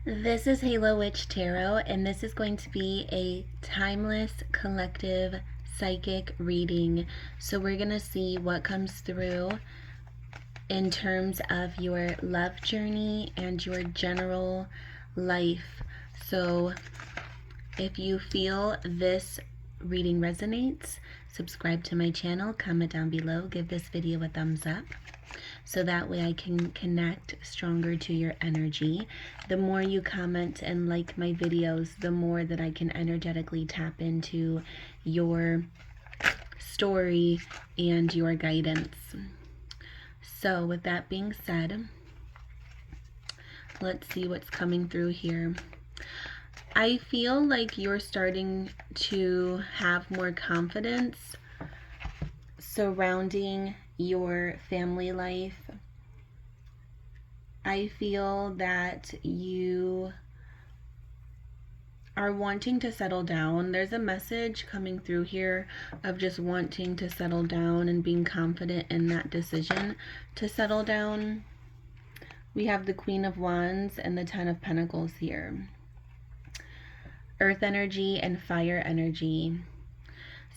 This is Halo Witch Tarot, and this is going to be a timeless collective psychic reading. So, we're going to see what comes through in terms of your love journey and your general life. So, if you feel this reading resonates, subscribe to my channel, comment down below, give this video a thumbs up, so that way I can connect stronger to your energy. The more you comment and like my videos, the more that I can energetically tap into your story and your guidance. So with that being said, let's see what's coming through here. I feel like you're starting to have more confidence surrounding your family life. I feel that you are wanting to settle down. There's a message coming through here of just wanting to settle down and being confident in that decision to settle down. We have the Queen of Wands and the Ten of Pentacles here. Earth energy and fire energy.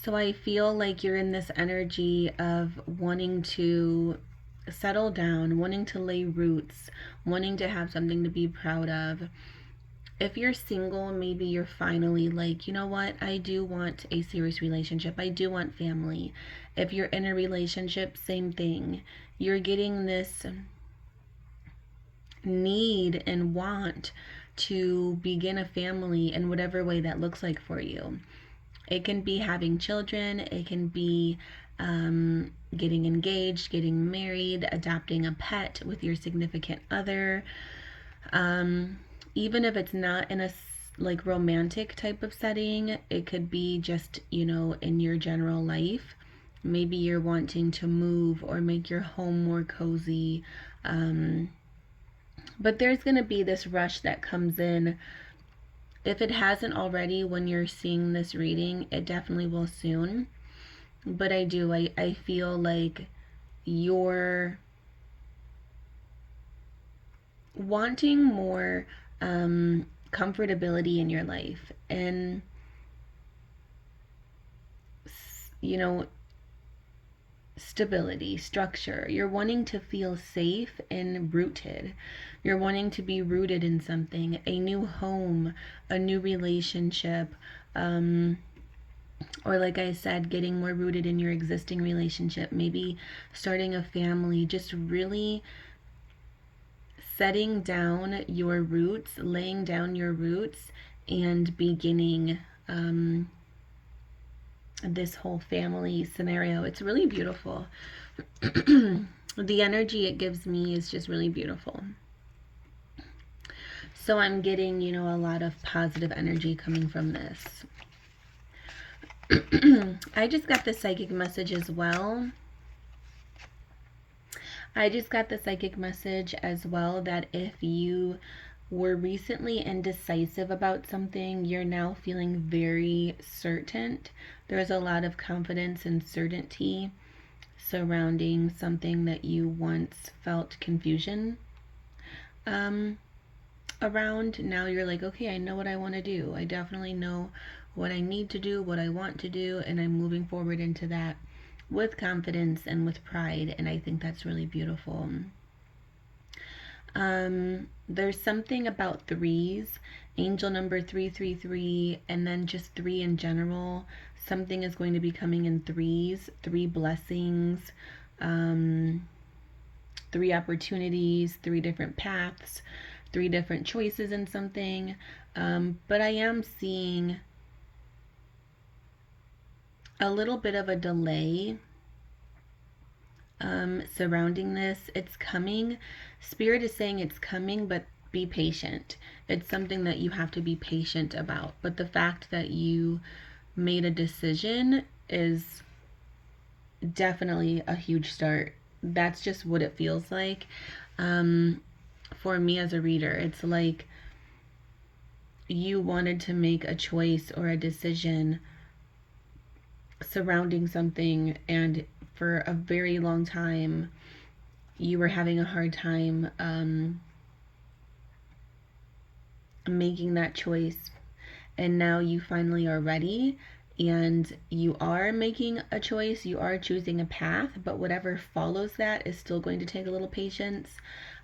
So I feel like you're in this energy of wanting to settle down, wanting to lay roots, wanting to have something to be proud of. If you're single, maybe you're finally like, you know what, I do want a serious relationship. I do want family. If you're in a relationship, same thing. You're getting this need and want to begin a family in whatever way that looks like for you. It can be having children, it can be getting engaged, getting married, adopting a pet with your significant other. Even if it's not in a like romantic type of setting, it could be just, in your general life. Maybe you're wanting to move or make your home more cozy. But there's going to be this rush that comes in. If it hasn't already when you're seeing this reading, it definitely will soon. But I feel like you're wanting more comfortability in your life and, stability, structure. You're wanting to feel safe and rooted. You're wanting to be rooted in something, a new home, a new relationship, or like I said, getting more rooted in your existing relationship, maybe starting a family, just really setting down your roots, laying down your roots, and beginning this whole family scenario. It's really beautiful. The energy it gives me is just really beautiful. So I'm getting, a lot of positive energy coming from this. I just got the psychic message as well. I just got the psychic message as well that if you were recently indecisive about something, you're now feeling very certain. There's a lot of confidence and certainty surrounding something that you once felt confusion around. Now you're like, okay, I know what I want to do. I definitely know what I need to do, what I want to do, and I'm moving forward into that with confidence and with pride, and I think that's really beautiful. There's something about threes, angel number 333, and then just three in general. Something is going to be coming in threes, three blessings, three opportunities, three different paths, three different choices in something. But I am seeing a little bit of a delay surrounding this. It's coming. Spirit is saying it's coming, but be patient. It's something that you have to be patient about. But the fact that you made a decision is definitely a huge start. That's just what it feels like. For me as a reader, it's like you wanted to make a choice or a decision surrounding something, and for a very long time you were having a hard time making that choice, and now you finally are ready, and you are making a choice, you are choosing a path, but whatever follows that is still going to take a little patience.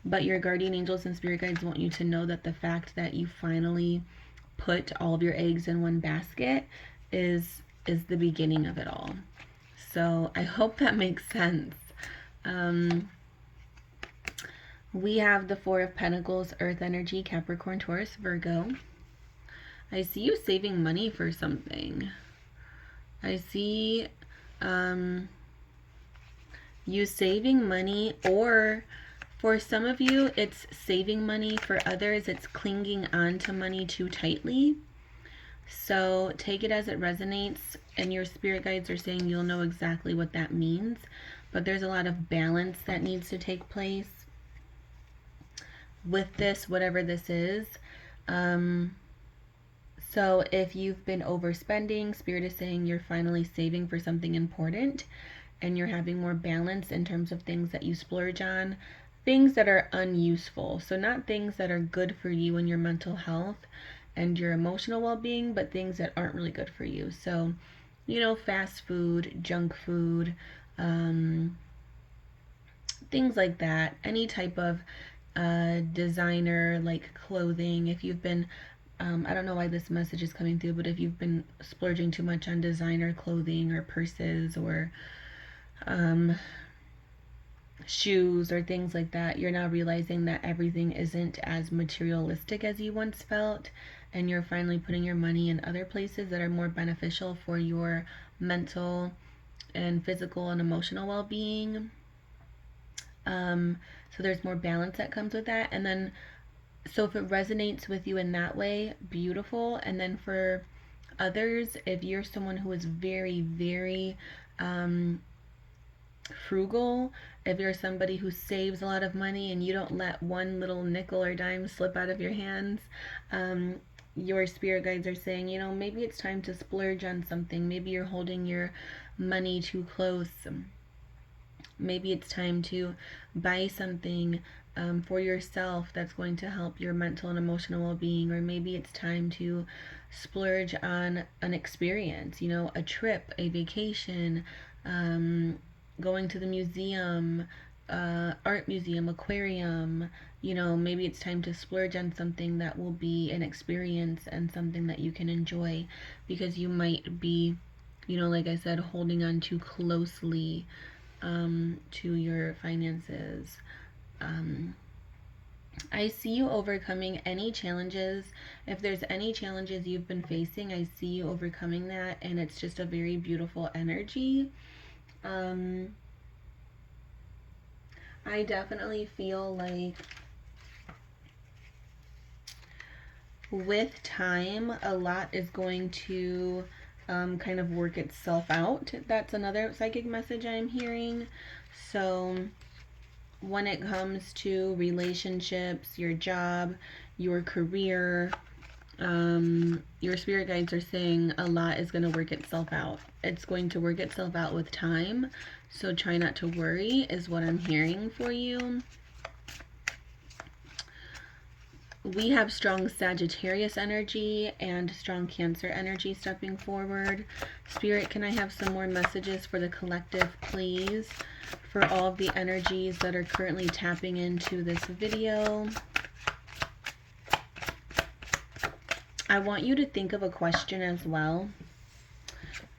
But your guardian angels and spirit guides want you to know that the fact that you finally put all of your eggs in one basket is the beginning of it all. So I hope that makes sense. We have the Four of Pentacles, Earth energy, Capricorn, Taurus, Virgo. I see you saving money for something. I see you saving money, or for some of you, it's saving money. For others, it's clinging on to money too tightly. So take it as it resonates, and your spirit guides are saying you'll know exactly what that means. But there's a lot of balance that needs to take place with this, whatever this is. So if you've been overspending, Spirit is saying you're finally saving for something important, and you're having more balance in terms of things that you splurge on, things that are unuseful. So not things that are good for you and your mental health and your emotional well-being, but things that aren't really good for you. So, you know, fast food, junk food, things like that. Any type of designer like clothing. If you've been I don't know why this message is coming through, but if you've been splurging too much on designer clothing or purses or shoes or things like that, you're now realizing that everything isn't as materialistic as you once felt, and you're finally putting your money in other places that are more beneficial for your mental and physical and emotional well-being. So there's more balance that comes with that. And then, so if it resonates with you in that way, beautiful. And then for others, if you're someone who is very, very frugal, if you're somebody who saves a lot of money and you don't let one little nickel or dime slip out of your hands, your spirit guides are saying, you know, maybe it's time to splurge on something. Maybe you're holding your money too close. Maybe it's time to buy something for yourself that's going to help your mental and emotional well-being, or maybe it's time to splurge on an experience, you know, a trip, a vacation, going to the museum, art museum, aquarium. You know, maybe it's time to splurge on something that will be an experience and something that you can enjoy, because you might be, you know, like I said, holding on too closely to your finances. I see you overcoming any challenges. If there's any challenges you've been facing, I see you overcoming that, and it's just a very beautiful energy. I definitely feel like with time, a lot is going to kind of work itself out. That's another psychic message I'm hearing. So when it comes to relationships, your job, your career, your spirit guides are saying a lot is going to work itself out. It's going to work itself out with time. So try not to worry is what I'm hearing for you. We have strong Sagittarius energy and strong Cancer energy stepping forward. Spirit, can I have some more messages for the collective, please? For all of the energies that are currently tapping into this video. I want you to think of a question as well.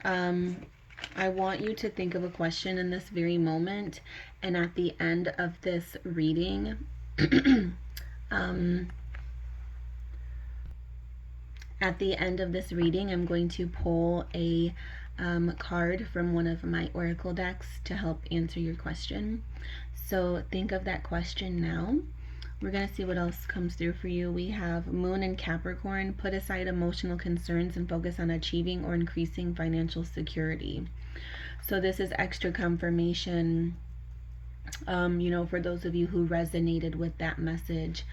I want you to think of a question in this very moment, and at the end of this reading, at the end of this reading, I'm going to pull a card from one of my oracle decks to help answer your question. So think of that question now. We're going to see what else comes through for you. We have Moon and Capricorn. Put aside emotional concerns and focus on achieving or increasing financial security. So this is extra confirmation, you know, for those of you who resonated with that message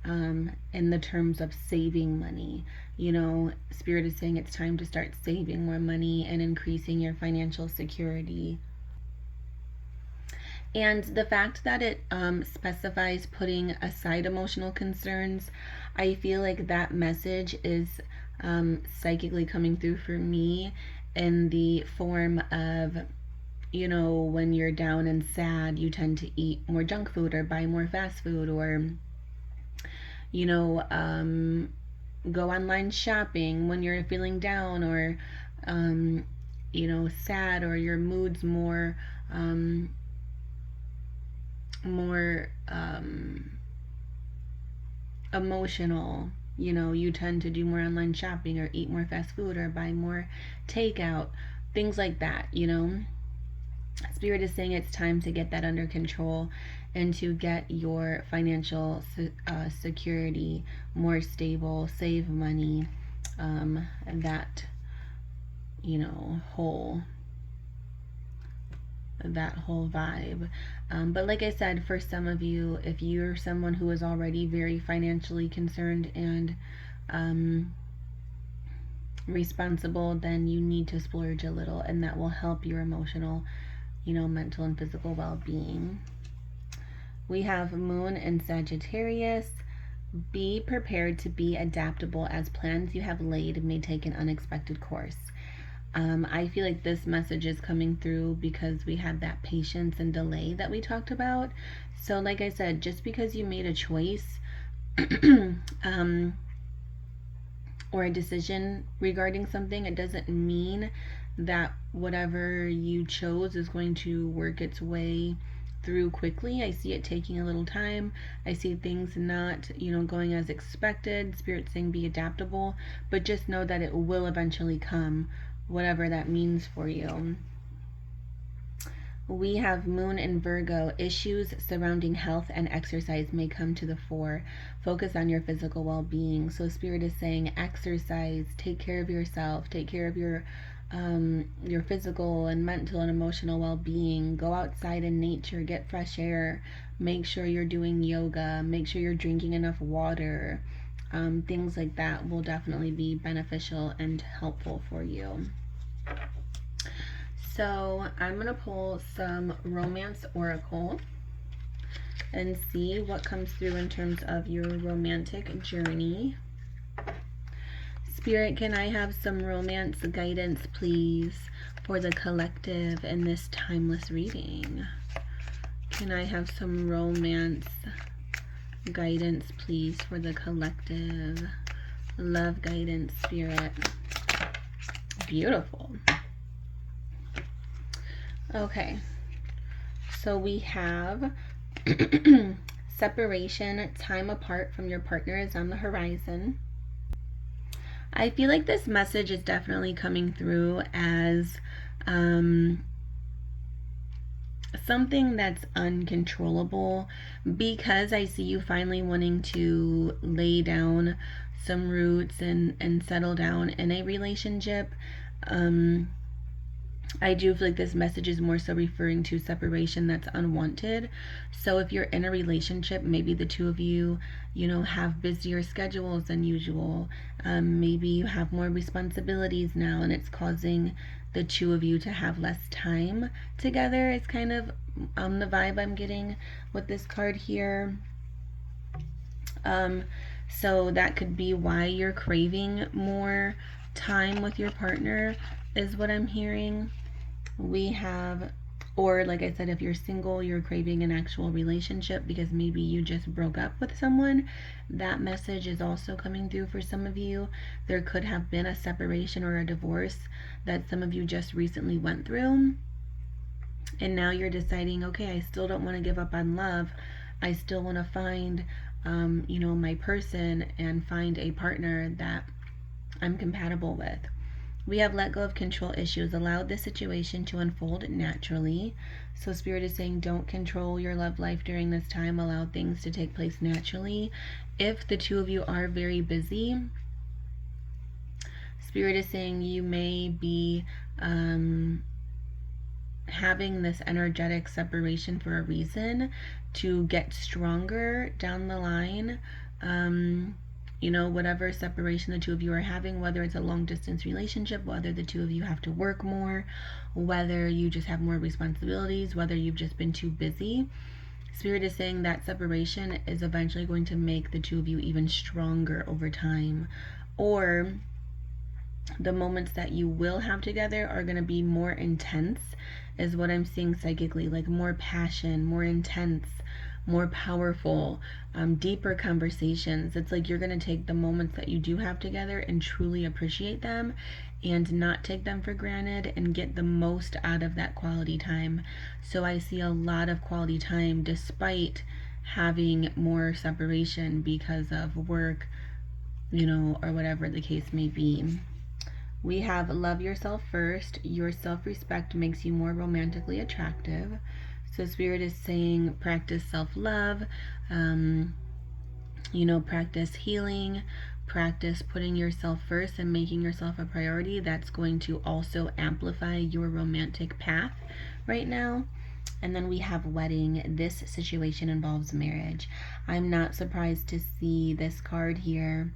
in the terms of saving money. You know, Spirit is saying it's time to start saving more money and increasing your financial security. And the fact that it specifies putting aside emotional concerns, I feel like that message is psychically coming through for me in the form of, you know, when you're down and sad, you tend to eat more junk food or buy more fast food, or, you know, go online shopping when you're feeling down, or, um, you know, sad, or your mood's um, more emotional. You know, you tend to do more online shopping or eat more fast food or buy more takeout, things like that, you know. Spirit is saying it's time to get that under control and to get your financial security more stable, save money, that, you know, that whole vibe. But like I said, for some of you, if you're someone who is already very financially concerned and responsible, then you need to splurge a little, and that will help your emotional, you know, mental and physical well-being. We have Moon in Sagittarius. Be prepared to be adaptable as plans you have laid may take an unexpected course. I feel like this message is coming through because we have that patience and delay that we talked about. So, like I said, just because you made a choice or a decision regarding something, it doesn't mean that whatever you chose is going to work its way through quickly. I see it taking a little time. I see things not, you know, going as expected. Spirit saying be adaptable, but just know that it will eventually come, whatever that means for you. We have Moon in Virgo. Issues surrounding health and exercise may come to the fore. Focus on your physical well-being. So Spirit is saying exercise, take care of yourself, take care of your physical and mental and emotional well-being. Go outside in nature, get fresh air. Make sure you're doing yoga. Make sure you're drinking enough water. Things like that will definitely be beneficial and helpful for you. So I'm going to pull some romance oracle and see what comes through in terms of your romantic journey. Spirit, can I have some romance guidance, please, for the collective in this timeless reading? Can I have some romance guidance, please, for the collective? Love guidance, Spirit. Beautiful. Okay, so we have separation, time apart from your partner is on the horizon. I feel like this message is definitely coming through as something that's uncontrollable, because I see you finally wanting to lay down some roots and settle down in a relationship. I do feel like this message is more so referring to separation that's unwanted. So if you're in a relationship, maybe the two of you, you know, have busier schedules than usual. Maybe you have more responsibilities now, and it's causing the two of you to have less time together. It's kind of the vibe I'm getting with this card here. So that could be why you're craving more time with your partner, is what I'm hearing. We have, or like I said, if you're single, you're craving an actual relationship because maybe you just broke up with someone. That message is also coming through for some of you. There could have been a separation or a divorce that some of you just recently went through. And now you're deciding, okay, I still don't want to give up on love. I still want to find, you know, my person and find a partner that I'm compatible with. We have let go of control issues. Allow this situation to unfold naturally. So Spirit is saying don't control your love life during this time. Allow things to take place naturally. If the two of you are very busy, Spirit is saying you may be having this energetic separation for a reason, to get stronger down the line. you know, whatever separation the two of you are having, whether it's a long distance relationship, whether the two of you have to work more, whether you just have more responsibilities, whether you've just been too busy, Spirit is saying that separation is eventually going to make the two of you even stronger over time. Or the moments that you will have together are going to be more intense, is what I'm seeing psychically, like more passion, more intense, more powerful, deeper conversations. It's like you're going to take the moments that you do have together and truly appreciate them and not take them for granted and get the most out of that quality time. So I see a lot of quality time despite having more separation because of work, you know, or whatever the case may be. We have love yourself first. Your self-respect makes you more romantically attractive. So Spirit is saying practice self-love, you know, practice healing, practice putting yourself first and making yourself a priority. That's going to also amplify your romantic path right now. And then we have wedding. This situation involves marriage. I'm not surprised to see this card here.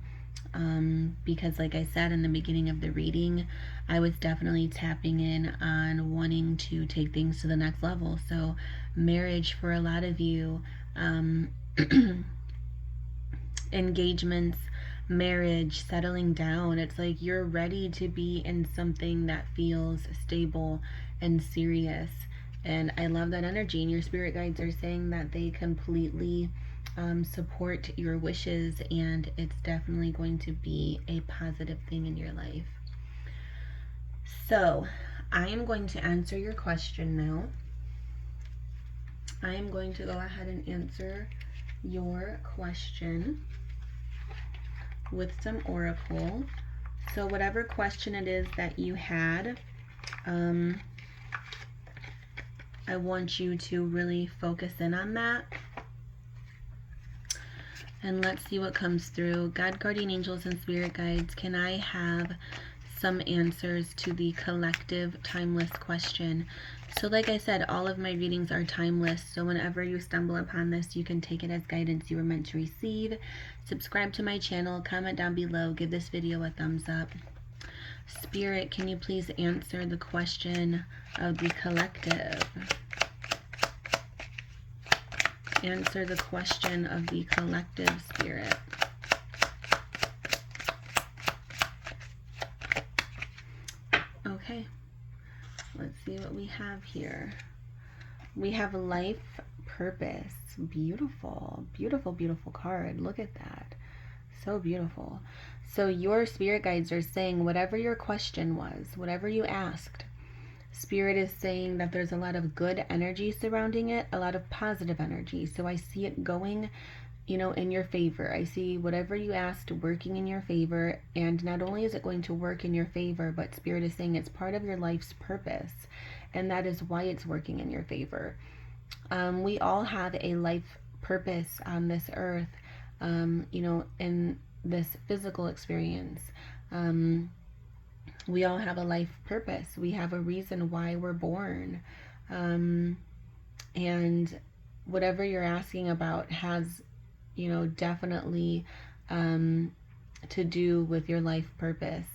Because like I said in the beginning of the reading, I was definitely tapping in on wanting to take things to the next level. So marriage for a lot of you, engagements, marriage, settling down. It's like you're ready to be in something that feels stable and serious. And I love that energy. And your spirit guides are saying that they completely support your wishes, and it's definitely going to be a positive thing in your life. So I am going to answer your question now. I am going to go ahead and answer your question with some oracle. So whatever question it is that you had, I want you to really focus in on that. And let's see what comes through. God, guardian angels, and spirit guides, can I have some answers to the collective timeless question? So like I said, all of my readings are timeless. So whenever you stumble upon this, you can take it as guidance you were meant to receive. Subscribe to my channel, comment down below, give this video a thumbs up. Spirit, can you please answer the question of the collective? Answer the question of the collective, Spirit. Okay, let's see what we have here. We have life purpose. Beautiful, beautiful, beautiful card. Look at that. So beautiful. So your spirit guides are saying whatever your question was, whatever you asked, Spirit is saying that there's a lot of good energy surrounding it, a lot of positive energy. So I see it going, you know, in your favor. I see whatever you asked working in your favor. And not only is it going to work in your favor, but Spirit is saying it's part of your life's purpose. And that is why it's working in your favor. We all have a life purpose on this earth, you know, in this physical experience. We all have a life purpose. We have a reason why we're born. And whatever you're asking about has, you know, definitely to do with your life purpose.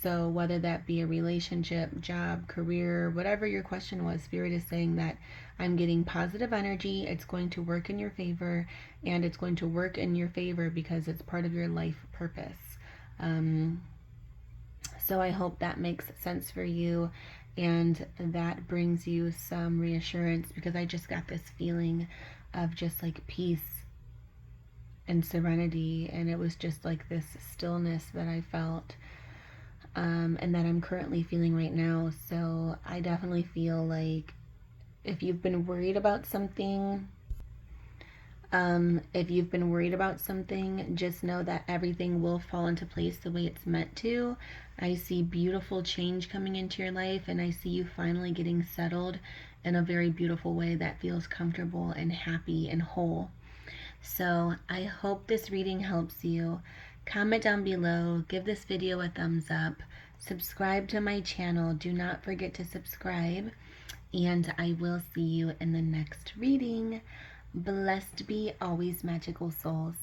So whether that be a relationship, job, career, whatever your question was, Spirit is saying that I'm getting positive energy. It's going to work in your favor, and it's going to work in your favor because it's part of your life purpose. So I hope that makes sense for you, and that brings you some reassurance, because I just got this feeling of just like peace and serenity, and it was just like this stillness that I felt, and that I'm currently feeling right now. So I definitely feel like if you've been worried about something, just know that everything will fall into place the way it's meant to. I see beautiful change coming into your life, and I see you finally getting settled in a very beautiful way that feels comfortable and happy and whole. So I hope this reading helps you. Comment down below, give this video a thumbs up, subscribe to my channel. Do not forget to subscribe, and I will see you in the next reading. Blessed be always, magical souls.